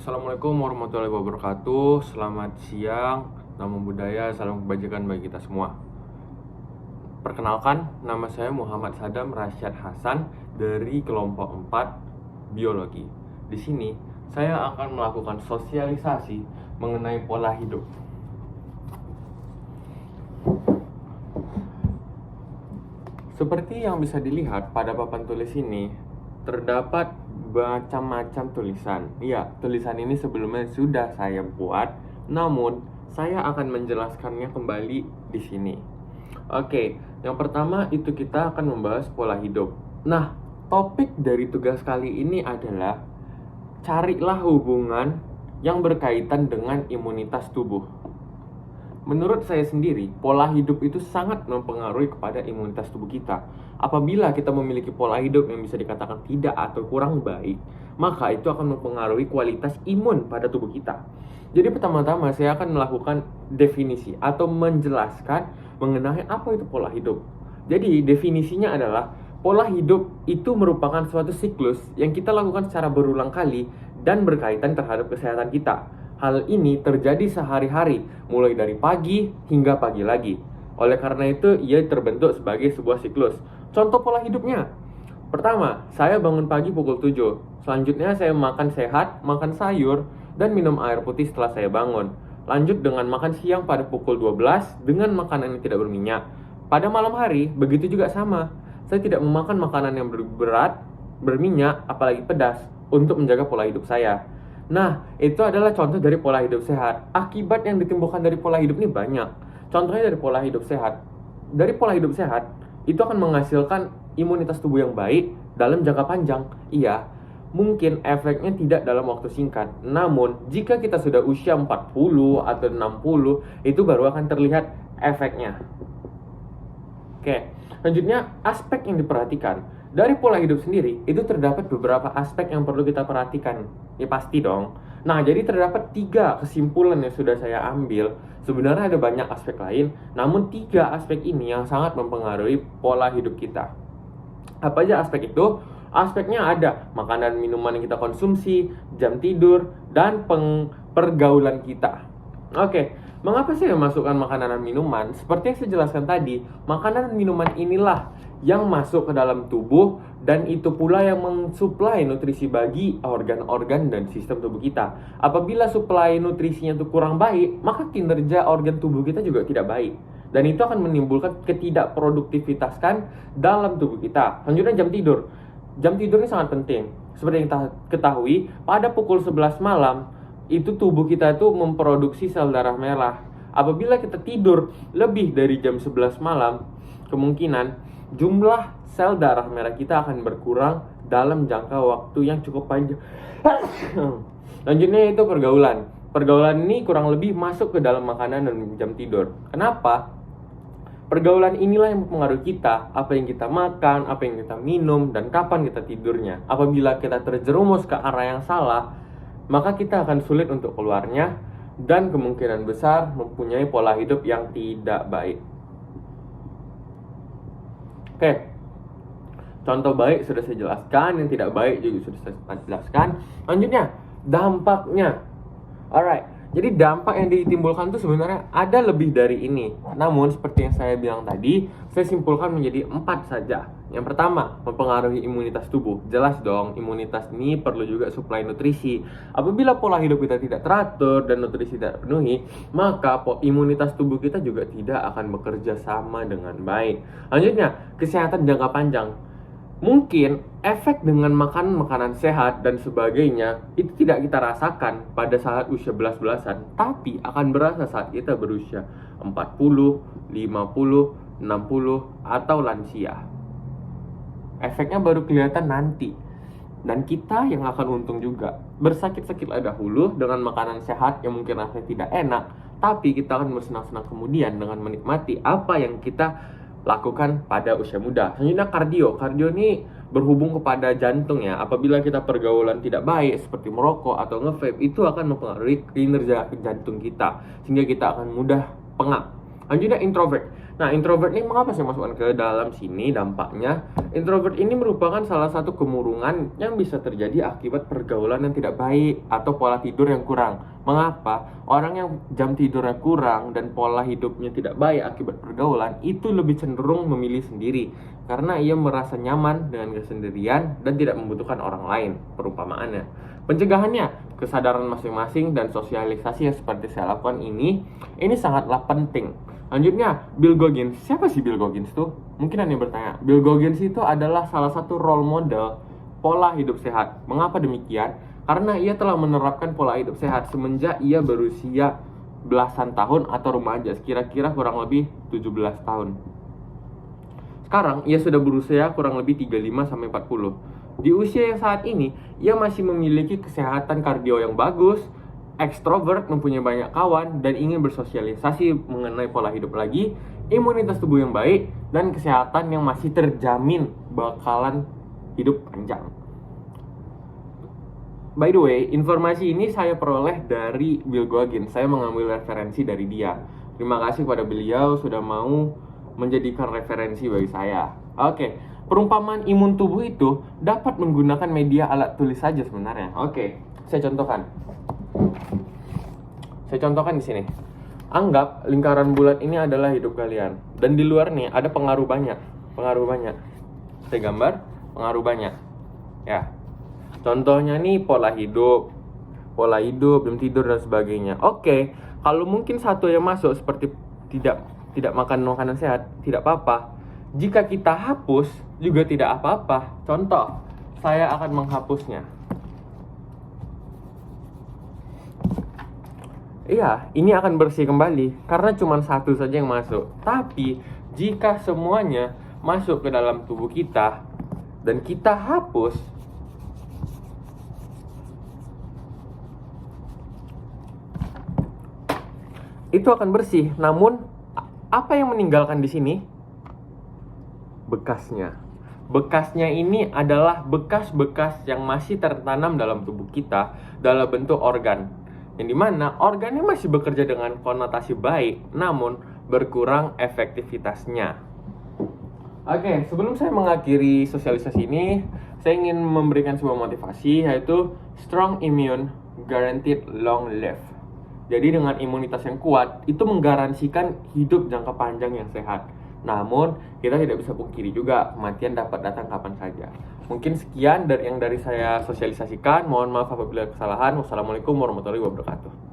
Assalamualaikum warahmatullahi wabarakatuh. Selamat siang, namo buddhaya, salam kebajikan bagi kita semua. Perkenalkan, nama saya Muhammad Sadam Rasyad Hasan dari kelompok 4 Biologi. Di sini, saya akan melakukan sosialisasi mengenai pola hidup. Seperti yang bisa dilihat pada papan tulis ini, terdapat macam-macam tulisan. Ya, tulisan ini sebelumnya sudah saya buat, namun saya akan menjelaskannya kembali di sini. Oke, yang pertama itu kita akan membahas pola hidup. Nah, topik dari tugas kali ini adalah carilah hubungan yang berkaitan dengan imunitas tubuh. Menurut saya sendiri, pola hidup itu sangat mempengaruhi kepada imunitas tubuh kita. Apabila kita memiliki pola hidup yang bisa dikatakan tidak atau kurang baik, maka itu akan mempengaruhi kualitas imun pada tubuh kita. Jadi pertama-tama saya akan melakukan definisi atau menjelaskan mengenai apa itu pola hidup. Jadi definisinya adalah pola hidup itu merupakan suatu siklus yang kita lakukan secara berulang kali dan berkaitan terhadap kesehatan kita. Hal ini terjadi sehari-hari, mulai dari pagi hingga pagi lagi. Oleh karena itu, ia terbentuk sebagai sebuah siklus. Contoh pola hidupnya. Pertama, saya bangun pagi pukul 7. Selanjutnya, saya makan sehat, makan sayur, dan minum air putih setelah saya bangun. Lanjut dengan makan siang pada pukul 12 dengan makanan yang tidak berminyak. Pada malam hari, begitu juga sama. Saya tidak memakan makanan yang berat, berminyak, apalagi pedas, untuk menjaga pola hidup saya. Nah, itu adalah contoh dari pola hidup sehat. Akibat yang ditimbulkan dari pola hidup ini banyak. Contohnya dari pola hidup sehat. Dari pola hidup sehat, itu akan menghasilkan imunitas tubuh yang baik dalam jangka panjang. Iya, mungkin efeknya tidak dalam waktu singkat. Namun, jika kita sudah usia 40 atau 60, itu baru akan terlihat efeknya. Oke, selanjutnya aspek yang diperhatikan. Dari pola hidup sendiri, itu terdapat beberapa aspek yang perlu kita perhatikan. Ya pasti dong. Nah, jadi terdapat 3 kesimpulan yang sudah saya ambil. Sebenarnya ada banyak aspek lain, namun 3 aspek ini yang sangat mempengaruhi pola hidup kita. Apa aja aspek itu? Aspeknya ada makanan minuman yang kita konsumsi, jam tidur, dan pergaulan kita. Oke, mengapa saya memasukkan makanan dan minuman? Seperti yang saya jelaskan tadi, makanan dan minuman inilah yang masuk ke dalam tubuh dan itu pula yang mensuplai nutrisi bagi organ-organ dan sistem tubuh kita. Apabila suplai nutrisinya itu kurang baik, maka kinerja organ tubuh kita juga tidak baik. Dan itu akan menimbulkan ketidakproduktivitasan dalam tubuh kita. Selanjutnya jam tidur. Jam tidur ini sangat penting. Seperti yang kita ketahui, pada pukul 11 malam, itu tubuh kita itu memproduksi sel darah merah. Apabila kita tidur lebih dari jam 11 malam, kemungkinan jumlah sel darah merah kita akan berkurang dalam jangka waktu yang cukup panjang. Lanjutnya itu pergaulan. Pergaulan ini kurang lebih masuk ke dalam makanan dan jam tidur. Kenapa? Pergaulan inilah yang mempengaruhi kita, apa yang kita makan, apa yang kita minum, dan kapan kita tidurnya. Apabila kita terjerumus ke arah yang salah, maka kita akan sulit untuk keluarnya dan kemungkinan besar mempunyai pola hidup yang tidak baik. Oke, contoh baik sudah saya jelaskan, yang tidak baik juga sudah saya jelaskan. Lanjutnya, dampaknya. Alright, jadi dampak yang ditimbulkan itu sebenarnya ada lebih dari ini. Namun seperti yang saya bilang tadi, saya simpulkan menjadi 4 saja. Yang pertama, mempengaruhi imunitas tubuh. Jelas dong, imunitas ini perlu juga suplai nutrisi. Apabila pola hidup kita tidak teratur dan nutrisi tidak penuhi, maka imunitas tubuh kita juga tidak akan bekerja sama dengan baik. Lanjutnya, kesehatan jangka panjang. Mungkin efek dengan makan makanan sehat dan sebagainya itu tidak kita rasakan pada saat usia belas-belasan, tapi akan berasa saat kita berusia 40, 50, 60, atau lansia. Efeknya baru kelihatan nanti. Dan kita yang akan untung juga. Bersakit-sakitlah dahulu dengan makanan sehat yang mungkin rasanya tidak enak, tapi kita akan bersenang-senang kemudian dengan menikmati apa yang kita lakukan pada usia muda. Selanjutnya kardio. Kardio ini berhubung kepada jantung ya. Apabila kita pergaulan tidak baik seperti merokok atau nge-vape, itu akan mempengaruhi kinerja jantung kita sehingga kita akan mudah pengap. Selanjutnya introvert. Nah, introvert ini mengapa saya masukkan ke dalam sini dampaknya? Introvert ini merupakan salah satu kemurungan yang bisa terjadi akibat pergaulan yang tidak baik atau pola tidur yang kurang. Mengapa? Orang yang jam tidurnya kurang dan pola hidupnya tidak baik akibat pergaulan itu lebih cenderung memilih sendiri karena ia merasa nyaman dengan kesendirian dan tidak membutuhkan orang lain, perumpamaannya. Pencegahannya, kesadaran masing-masing dan sosialisasi yang seperti saya lakukan ini sangatlah penting. Lanjutnya, Bill Goggins. Siapa sih Bill Goggins tuh? Mungkin ada yang bertanya. Bill Goggins itu adalah salah satu role model pola hidup sehat. Mengapa demikian? Karena ia telah menerapkan pola hidup sehat semenjak ia berusia belasan tahun atau remaja, kira-kira kurang lebih 17 tahun. Sekarang, ia sudah berusia kurang lebih 35-40. Di usia yang saat ini, ia masih memiliki kesehatan kardio yang bagus, ekstrovert, mempunyai banyak kawan, dan ingin bersosialisasi mengenai pola hidup lagi, imunitas tubuh yang baik, dan kesehatan yang masih terjamin bakalan hidup panjang. By the way, informasi ini saya peroleh dari Bill Goggins. Saya mengambil referensi dari dia. Terima kasih kepada beliau sudah mau menjadikan referensi bagi saya. Oke, perumpamaan imun tubuh itu dapat menggunakan media alat tulis saja sebenarnya. Oke, saya contohkan. Saya contohkan di sini. Anggap lingkaran bulat ini adalah hidup kalian, dan di luar nih ada pengaruh banyak. Saya gambar pengaruh banyak. Ya. Contohnya nih pola hidup, jam tidur dan sebagainya. Oke, kalau mungkin satu yang masuk seperti tidak makan makanan sehat, tidak apa-apa. Jika kita hapus juga tidak apa-apa. Contoh, saya akan menghapusnya. Iya, ini akan bersih kembali karena cuma satu saja yang masuk. Tapi jika semuanya masuk ke dalam tubuh kita dan kita hapus, itu akan bersih. Namun apa yang meninggalkan di sini? Bekasnya. Bekasnya ini adalah bekas-bekas yang masih tertanam dalam tubuh kita dalam bentuk organ. Yang dimana organnya masih bekerja dengan konotasi baik, namun berkurang efektivitasnya. Oke, sebelum saya mengakhiri sosialisasi ini, saya ingin memberikan sebuah motivasi, yaitu strong immune guaranteed long life. Jadi dengan imunitas yang kuat, itu menggaransikan hidup jangka panjang yang sehat. Namun, kita tidak bisa pungkiri juga, kematian dapat datang kapan saja. Mungkin sekian dari saya sosialisasikan. Mohon maaf apabila kesalahan. Wassalamualaikum warahmatullahi wabarakatuh.